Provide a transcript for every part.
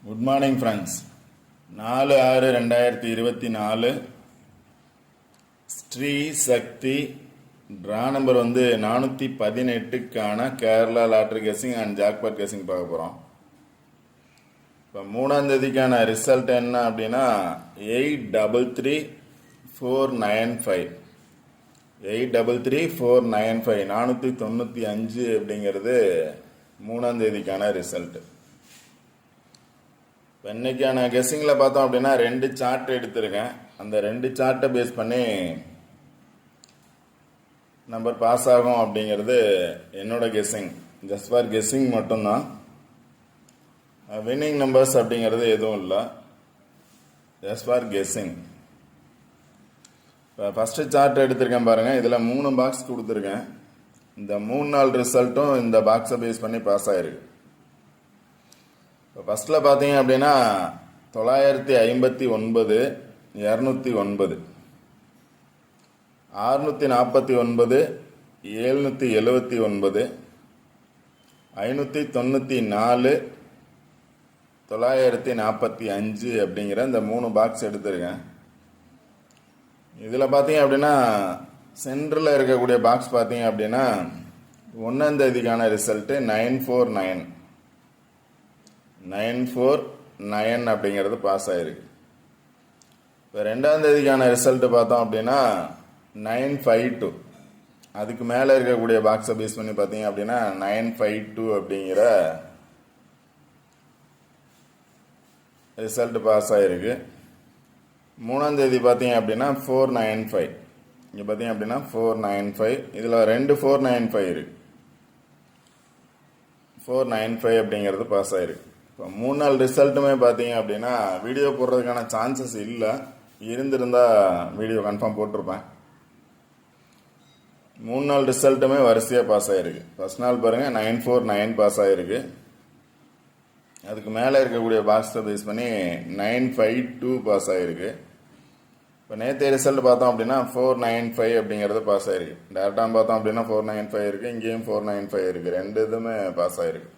Good morning friends. 4/6/2024 Sri Shakti draw number 418க்கான Kerala lottery guessing and jackpot guessing பார்க்க போகிறோம். இப்போ 3ஆம் தேதிக்கான ரிசல்ட் என்ன அப்படின்னா 833,495 833,495 495 அப்படிங்கிறது 3ஆம் தேதிக்கான ரிசல்ட். இப்போ இன்னைக்கான கெஸ்ஸிங்கில் பார்த்தோம் அப்படின்னா 2 சார்ட் எடுத்திருக்கேன். அந்த 2 சார்ட்டை பேஸ் பண்ணி நம்பர் பாஸ் ஆகும் அப்படிங்கிறது என்னோட கெஸ்ஸிங். ஜஸ்ட் ஃபார் கெஸ்ஸிங் மட்டும்தான். வின்னிங் நம்பர்ஸ் அப்படிங்கிறது எதுவும் இல்லை, ஜஸ்ட் ஃபார் கெஸ்ஸிங். இப்போ ஃபஸ்ட்டு சார்ட் எடுத்திருக்கேன் பாருங்கள். இதில் 3 பாக்ஸ் கொடுத்துருக்கேன். இந்த 3 நாள் ரிசல்ட்டும் இந்த பாக்ஸை பேஸ் பண்ணி பாஸ் ஆகிருக்கு. இப்போ ஃபஸ்ட்டில் பார்த்தீங்க அப்படின்னா 959, 209, 649, 779, 594, 945 அப்படிங்கிற இந்த 3 பாக்ஸ் எடுத்திருக்கேன். இதில் பார்த்தீங்க அப்படின்னா சென்டரில் இருக்கக்கூடிய பாக்ஸ் பார்த்தீங்க அப்படின்னா 1ஆம் தேதிக்கான ரிசல்ட்டு 949 அப்படிங்கிறது பாஸ் ஆகிருக்கு. இப்போ 2ஆம் தேதிக்கான ரிசல்ட்டு பார்த்தோம் அப்படின்னா 952. அதுக்கு மேலே இருக்கக்கூடிய பாக்ஸை பேஸ் பண்ணி பார்த்தீங்க அப்படின்னா 952 அப்படிங்கிற ரிசல்ட் பாஸ் ஆகிருக்கு. 3ஆம் தேதி பார்த்தீங்க அப்படின்னா 495. இங்கே பார்த்தீங்க அப்படின்னா 495. இதில் 2 495 இருக்கு. 495 அப்படிங்கிறது பாஸ் ஆகிருக்கு. இப்போ 3 நாள் ரிசல்ட்டுமே பார்த்தீங்க அப்படின்னா வீடியோ போடுறதுக்கான சான்சஸ் இல்லை. இருந்திருந்தால் வீடியோ கன்ஃபார்ம் போட்டிருப்பேன். 3 நாள் ரிசல்ட்டுமே வரிசையாக பாஸ் ஆகிருக்கு. ஃபர்ஸ்ட் நாள் பாருங்கள் 949 பாஸ் ஆகிருக்கு. அதுக்கு மேலே இருக்கக்கூடிய பாக்ஸை பேஸ் பண்ணி 952 பாஸ் ஆகிருக்கு. இப்போ நேற்று ரிசல்ட் பார்த்தோம் அப்படின்னா 495 அப்படிங்கிறது பாஸ் ஆகிருக்கு. டேரெக்டாக பார்த்தோம் அப்படின்னா 495 இருக்குது. இங்கேயும் 495 இருக்குது. 2 இதுவுமே பாஸ் ஆகிருக்கு.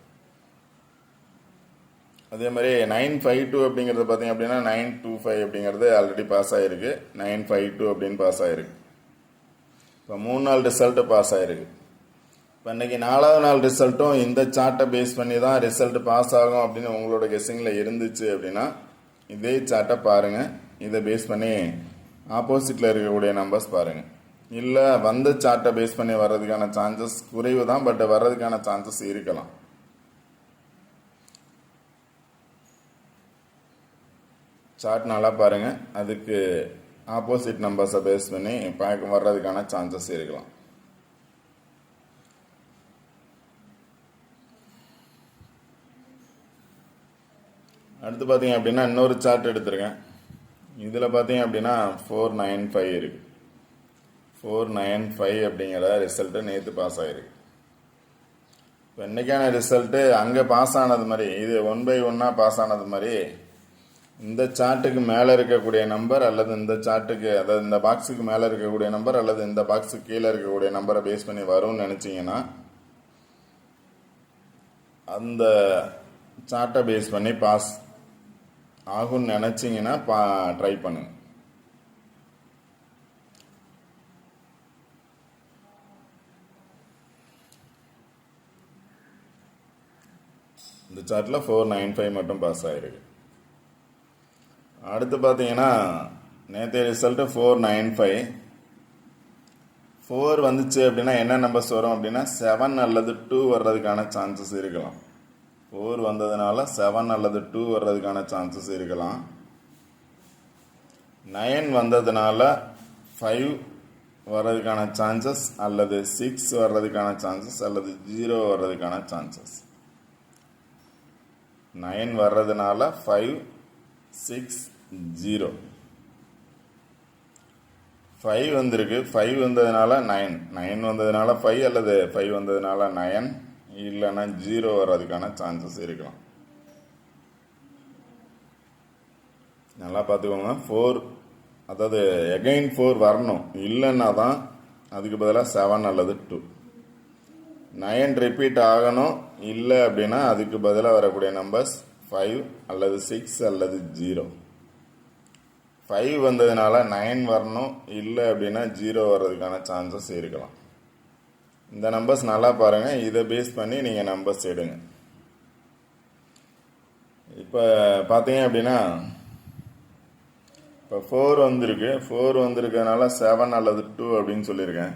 அதே மாதிரி 952 அப்படிங்கிறது பார்த்தீங்க அப்படின்னா 925 அப்படிங்கிறது ஆல்ரெடி பாஸ் ஆகிருக்கு. 952 அப்படின்னு பாஸ் ஆகிருக்கு. இப்போ 3 நாள் ரிசல்ட்டு பாஸ் ஆகிருக்கு. இப்போ இன்றைக்கி 4ஆவது நாள் ரிசல்ட்டும் இந்த சார்ட்டை பேஸ் பண்ணி தான் ரிசல்ட் பாஸ் ஆகும் அப்படின்னு உங்களோட கெஸ்ஸிங்கில் இருந்துச்சு அப்படின்னா இதே சார்ட்டை பாருங்கள். இதை பேஸ் பண்ணி ஆப்போசிட்டில் இருக்கக்கூடிய நம்பர்ஸ் பாருங்கள். இல்லை வந்த சார்ட்டை பேஸ் பண்ணி வர்றதுக்கான சான்சஸ் குறைவு தான், பட் வர்றதுக்கான சான்சஸ் இருக்கலாம். சார்ட் நல்லா பாருங்கள். அதுக்கு ஆப்போசிட் நம்பர்ஸை பேஸ் பண்ணி வர்றதுக்கான சான்சஸ் இருக்கலாம். அடுத்து பார்த்தீங்க அப்படின்னா இன்னொரு சார்ட் எடுத்திருக்கேன். இதில் பார்த்தீங்க அப்படின்னா 495 இருக்குது. 495 அப்படிங்கிற ரிசல்ட்டு நேற்று பாஸ் ஆகிருக்கு. இப்போ இன்றைக்கான ரிசல்ட்டு அங்கே பாஸ் ஆனது மாதிரி, இது 1 by 1 பாஸ் ஆனது மாதிரி இந்த சார்ட்டுக்கு மேலே இருக்கக்கூடிய நம்பர் அல்லது இந்த சார்ட்டுக்கு, அதாவது இந்த பாக்ஸுக்கு மேலே இருக்கக்கூடிய நம்பர் அல்லது இந்த பாக்ஸுக்கு கீழே இருக்கக்கூடிய நம்பரை பேஸ் பண்ணி வரும்னு நினச்சிங்கன்னா அந்த சார்ட்டை பேஸ் பண்ணி பாஸ் ஆகும்னு நினச்சிங்கன்னா ட்ரை பண்ணுங்க. இந்த சார்ட்டில் 495 மட்டும் பாஸ் ஆகிருக்கு. அடுத்து பார்த்தீங்கன்னா நேற்றைய ரிசல்ட்டு 495. 4 வந்துச்சு அப்படின்னா என்ன நம்பர்ஸ் வரும் அப்படின்னா 7 அல்லது 2 வர்றதுக்கான சான்சஸ் இருக்கலாம். 4 வந்ததுனால 7 அல்லது 2 வர்றதுக்கான சான்சஸ் இருக்கலாம். 9 வந்ததுனால 5 வர்றதுக்கான சான்சஸ் அல்லது 6 வர்றதுக்கான சான்சஸ் அல்லது 0 வர்றதுக்கான சான்சஸ். 9 வர்றதுனால 5, 6, 0. 5 வந்திருக்கு. 5 வந்ததுனால 9, 9 வந்ததுனால 5 அல்லது 5 வந்ததுனால 9, இல்லைன்னா 0 வர்றதுக்கான சான்சஸ் இருக்கலாம். நல்லா பார்த்துக்கோங்க. 4 அதாவது எகைன் 4 வரணும், இல்லைன்னா தான் அதுக்கு பதிலாக 7 அல்லது 2. 9 ரிப்பீட் ஆகணும், இல்லை அப்படின்னா அதுக்கு பதிலாக வரக்கூடிய நம்பர்ஸ் 5 அல்லது 6 அல்லது 0. 5 வந்ததுனால 9 வரணும், இல்லை அப்படின்னா 0 வர்றதுக்கான சான்சஸ் இருக்கலாம். இந்த நம்பர்ஸ் நல்லா பாருங்கள், இதை பேஸ் பண்ணி நீங்கள் நம்பர்ஸ் எடுங்க. இப்போ பார்த்தீங்க அப்படின்னா இப்போ 4 வந்திருக்கு. 4 வந்திருக்கிறதுனால 7 அல்லது 2 அப்படின்னு சொல்லியிருக்கேன்.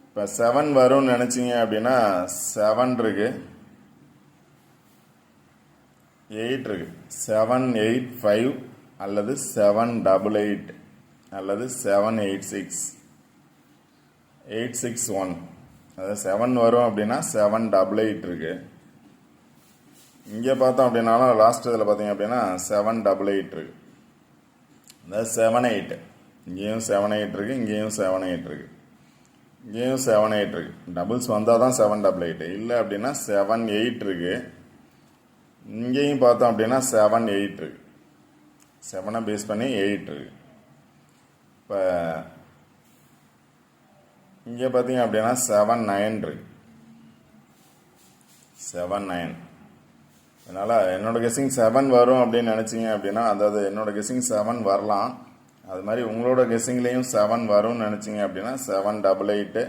இப்போ 7 வரும்னு நினச்சிங்க அப்படின்னா 7 இருக்கு, 8 இருக்கு. 7, 8, 5 அல்லது 788 அல்லது 786, 861. அதாவது 7 வரும் அப்படின்னா 788 இருக்கு. இங்கே பார்த்தோம் அப்படின்னாலும் லாஸ்ட் இதில் பார்த்தீங்க அப்படின்னா 788 இருக்கு. அதாவது 78, இங்கேயும் 78 இருக்கு, இங்கேயும் 78 இருக்கு, இங்கேயும் 78 இருக்கு. டபுள்ஸ் வந்தால் தான் 788, இல்லை அப்படின்னா 78 இருக்கு. இங்கேயும் பார்த்தோம் அப்படின்னா 78 இருக்கு. 7 பேஸ் பண்ணி 8 இருக்கு. இப்போ இங்கே பார்த்தீங்க அப்படின்னா 79 இருக்கு. 79. அதனால் என்னோட கெஸ்ஸிங் 7 வரும் அப்படின்னு நினச்சிங்க அப்படின்னா, அதாவது என்னோட கெஸ்ஸிங் 7 வரலாம். அது மாதிரி உங்களோட கெஸ்ஸிங்லேயும் 7 வரும்னு நினச்சிங்க அப்படின்னா 788.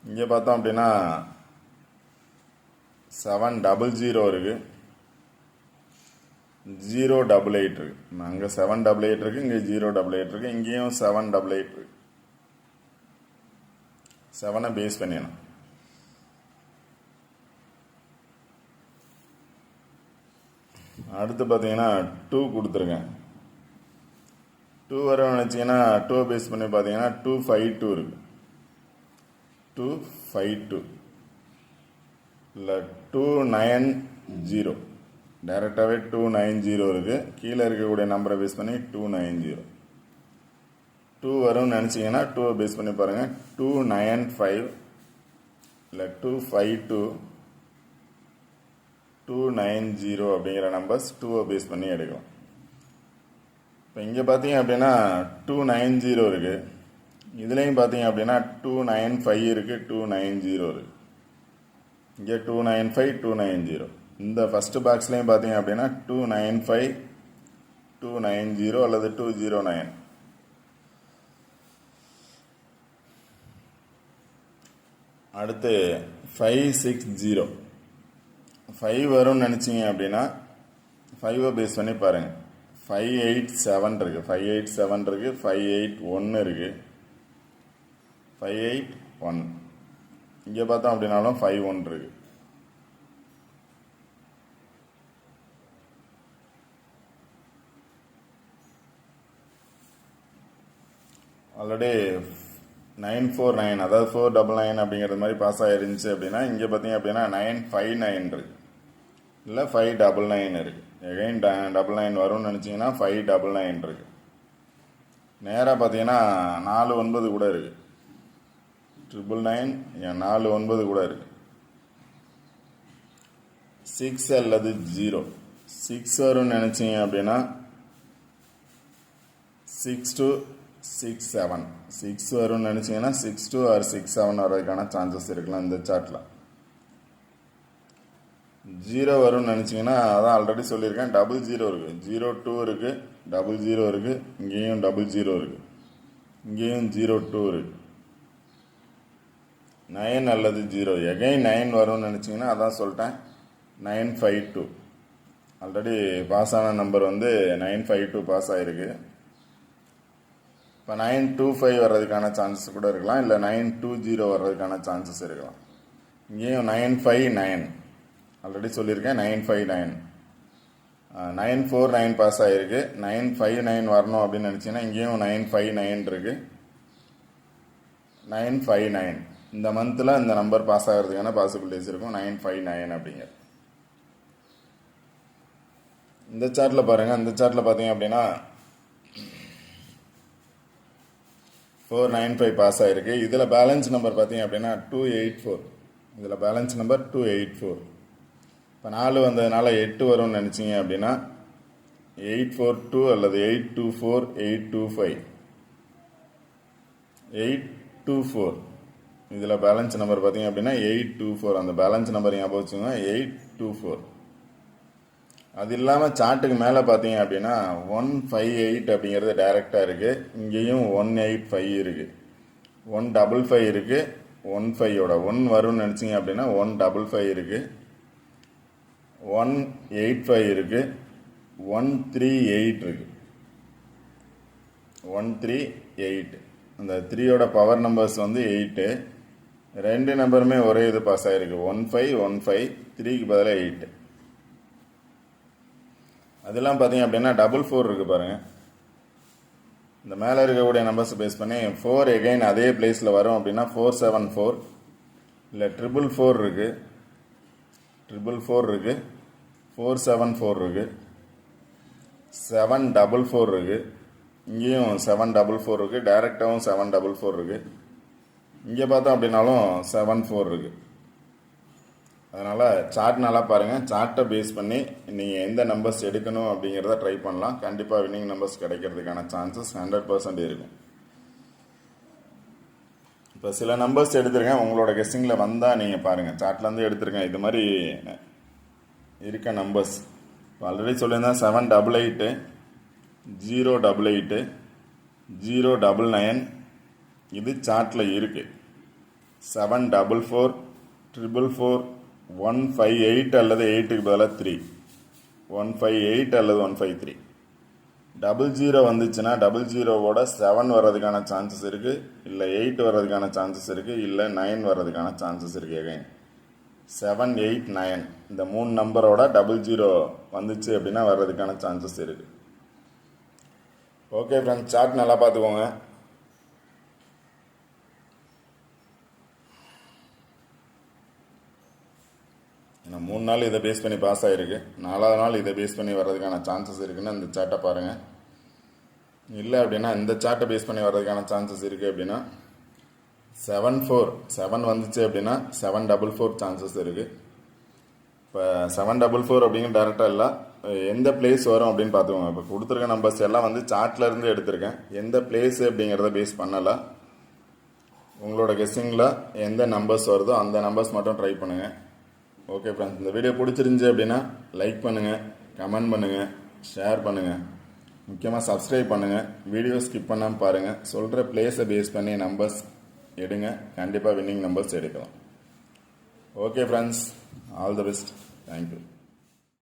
இங்கே பார்த்தோம் அப்படின்னா 700 இருக்கு, 088 இருக்கு. அங்கே 788 இருக்கு, இங்கே 088 இருக்கு, இங்கேயும் 788 இருக்கு. 7 பேஸ் பண்ணிடணும். அடுத்து பார்த்தீங்கன்னா 2 கொடுத்துருக்கேன். 2 வரும் நினச்சிங்கன்னா 2 பேஸ் பண்ணி பார்த்தீங்கன்னா 252 இருக்கு, 252 இல்லை 290. டைரெக்டாகவே 290 இருக்கு. கீழே இருக்கக்கூடிய நம்பரை பேஸ் பண்ணி 290. 2 வரும்னு நினச்சிங்கன்னா 2 பேஸ் பண்ணி பாருங்கள். 295 இல்லை 252, 290 அப்படிங்கிற நம்பர்ஸ் 2 பேஸ் பண்ணி எடுக்கலாம். இப்போ இங்கே பார்த்தீங்க அப்படின்னா 290 இருக்கு. இதுலேயும் பார்த்தீங்க அப்படின்னா 295 இருக்கு, 290 இருக்கு. இங்கே 295, 290. இந்த ஃபர்ஸ்ட் பாக்ஸ்லேயும் பார்த்தீங்க அப்படின்னா 295, 290 அல்லது 209. அடுத்து 560. 5 வரும்னு நினச்சிங்க அப்படின்னா 5 பேஸ் பண்ணி பாருங்கள். 587 இருக்கு, 587 இருக்கு, 581 இருக்கு, 581. இங்கே பார்த்தோம் அப்படின்னாலும் 51 இருக்கு. ஆல்ரெடி 949, அதாவது 499 அப்படிங்கிறது மாதிரி பாஸ் ஆகிருந்துச்சு அப்படின்னா இங்கே பார்த்தீங்க அப்படின்னா 959 இருக்கு, இல்லை 599 இருக்கு. எகைன் 99 வரும்னு நினச்சிங்கன்னா 599 இருக்கு. நேராக பார்த்தீங்கன்னா 49 கூட இருக்கு, 999, 49 கூட இருக்கு. 6 அல்லது 0. 6 வரும்னு நினச்சிங்க அப்படின்னா 6267. 6 வரும்னு நினச்சிங்கன்னா 62 or 67 வர்றதுக்கான சான்சஸ் இருக்கலாம் இந்த சார்ட்டில். 0 வரும்னு நினச்சிங்கன்னா அதான் ஆல்ரெடி சொல்லியிருக்கேன், 00 இருக்குது, 02 இருக்குது, 00 இருக்குது, இங்கேயும் 00 இருக்குது, இங்கேயும் 02 இருக்குது. 9 அல்லது 0. எகைன் 9 வரும்னு நினச்சிங்கன்னா அதான் சொல்லிட்டேன், 952. ஆல்ரெடி பாஸ் ஆன நம்பர் வந்து 952 பாஸ் ஆகிருக்கு. இப்போ 925 வர்றதுக்கான சான்சஸ் கூட இருக்கலாம், இல்லை 920 வர்றதுக்கான சான்சஸ் இருக்கலாம். இங்கேயும் 959 ஆல்ரெடி சொல்லியிருக்கேன், 959. 949 பாஸ் ஆகிருக்கு. 959 வரணும் அப்படின்னு நினச்சிங்கன்னா இங்கேயும் 959 இருக்கு, 959. இந்த மந்தில் இந்த நம்பர் பாஸ் ஆகிறதுக்கான பாசிபிலிட்டிஸ் இருக்கும், 959 அப்படிங்கிற. இந்த சார்ட்டில் பாருங்கள். இந்த சார்ட்டில் பார்த்தீங்க அப்படின்னா 495 பாஸ் ஆகிருக்கு. இதில் பேலன்ஸ் நம்பர் பார்த்தீங்க அப்படின்னா 284. இதில் பேலன்ஸ் நம்பர் 284. இப்போ 4 வந்ததுனால 8 வரும்னு நினச்சிங்க அப்படின்னா 842 அல்லது 824, 825, 824. இதில் பேலன்ஸ் நம்பர் பார்த்தீங்க அப்படின்னா 824. அந்த பேலன்ஸ் நம்பர் ஞாபகம் வச்சுக்கோங்க, 824. அது இல்லாமல் சார்ட்டுக்கு மேலே பார்த்தீங்க அப்படின்னா 158 அப்படிங்கிறது டைரெக்டாக இருக்குது. இங்கேயும் 185 இருக்குது, 155 இருக்குது, 15யோட 1 வரும்னு நினச்சிங்க அப்படின்னா 155 இருக்குது, 185 இருக்குது, 138 இருக்குது, 138. அந்த 3யோட பவர் நம்பர்ஸ் வந்து 8. ரெண்டு நம்பருமே ஒரே இது பாஸ் ஆகிருக்கு. 1515, 3க்கு பதிலாக 8. அதெல்லாம் பார்த்தீங்க அப்படின்னா 44 இருக்குது பாருங்கள். இந்த மேலே இருக்கக்கூடிய நம்பர்ஸ் பேஸ் பண்ணி 4 எகைன் அதே பிளேஸில் வரும் அப்படின்னா 474, இல்லை 444 இருக்குது, 444 இருக்குது, 474 இருக்குது, 744 இருக்குது, இங்கேயும் 744 இருக்குது, டைரெக்டாகவும் 744 இருக்குது, இங்கே பார்த்தோம் அப்படின்னாலும் 74 இருக்குது. அதனால் சார்ட் நல்லா பாருங்கள். சார்ட்டை பேஸ் பண்ணி நீங்கள் எந்த நம்பர்ஸ் எடுக்கணும் அப்படிங்கிறத ட்ரை பண்ணலாம். கண்டிப்பாக வின்னிங் நம்பர்ஸ் கிடைக்கிறதுக்கான சான்சஸ் 100% இருக்கும். இப்போ சில நம்பர்ஸ் எடுத்துருக்கேன், உங்களோட கெஸ்டிங்கில் வந்தால் நீங்கள் பாருங்கள். சார்ட்லேருந்து எடுத்துருக்கேன் இது மாதிரி இருக்க நம்பர்ஸ். ஆல்ரெடி சொல்லியிருந்தேன் 788, 088, 099. இது சார்ட்டில் இருக்குது. 744, 444, 158 அல்லது 8க்கு பதிலாக 3, 158 அல்லது 153. 00 வந்துச்சுன்னா 00வோட 7 வர்றதுக்கான சான்சஸ் இருக்குது, இல்லை 8 வர்றதுக்கான சான்சஸ் இருக்குது, இல்லை 9 வர்றதுக்கான சான்சஸ் இருக்குது. அகைன் 7, 8, 9 இந்த 3 நம்பரோட 00 வந்துச்சு அப்படின்னா வர்றதுக்கான சான்சஸ் இருக்குது. ஓகே ஃப்ரெண்ட்ஸ், சார்ட் நல்லா பார்த்துக்கோங்க. ஏன்னா 3 நாள் இதை பேஸ் பண்ணி பாஸ் ஆகிருக்கு, 4வது நாள் இதை பேஸ் பண்ணி வர்றதுக்கான சான்சஸ் இருக்குன்னு இந்த சார்ட்டை பாருங்கள். இல்லை அப்படின்னா இந்த சார்ட்டை பேஸ் பண்ணி வர்றதுக்கான சான்சஸ் இருக்குது அப்படின்னா 7 வந்துச்சு அப்படின்னா 744 சான்சஸ் இருக்குது. இப்போ 744 அப்படிங்கிற டேரெக்டாக இல்லை, எந்த பிளேஸ் வரும் அப்படின்னு பார்த்துக்கோங்க. இப்போ கொடுத்துருக்க நம்பர்ஸ் எல்லாம் வந்து சார்ட்ல இருந்து எடுத்திருக்கேன். எந்த பிளேஸ் அப்படிங்கிறத பேஸ் பண்ணலை. உங்களோட கெஸ்ஸிங்கில் எந்த நம்பர்ஸ் வருதோ அந்த நம்பர்ஸ் மட்டும் ட்ரை பண்ணுங்கள். ஓகே ஃப்ரெண்ட்ஸ், இந்த வீடியோ பிடிச்சிருந்துச்சி அப்படின்னா லைக் பண்ணுங்கள், கமெண்ட் பண்ணுங்கள், ஷேர் பண்ணுங்கள், முக்கியமாக சப்ஸ்கிரைப் பண்ணுங்கள். வீடியோ ஸ்கிப் பண்ணாமல் பாருங்கள். சொல்கிற பிளேஸை பேஸ் பண்ணி நம்பர்ஸ் எடுங்க, கண்டிப்பாக வின்னிங் நம்பர்ஸ் எடுக்கலாம். Okay friends, all the best. Thank you.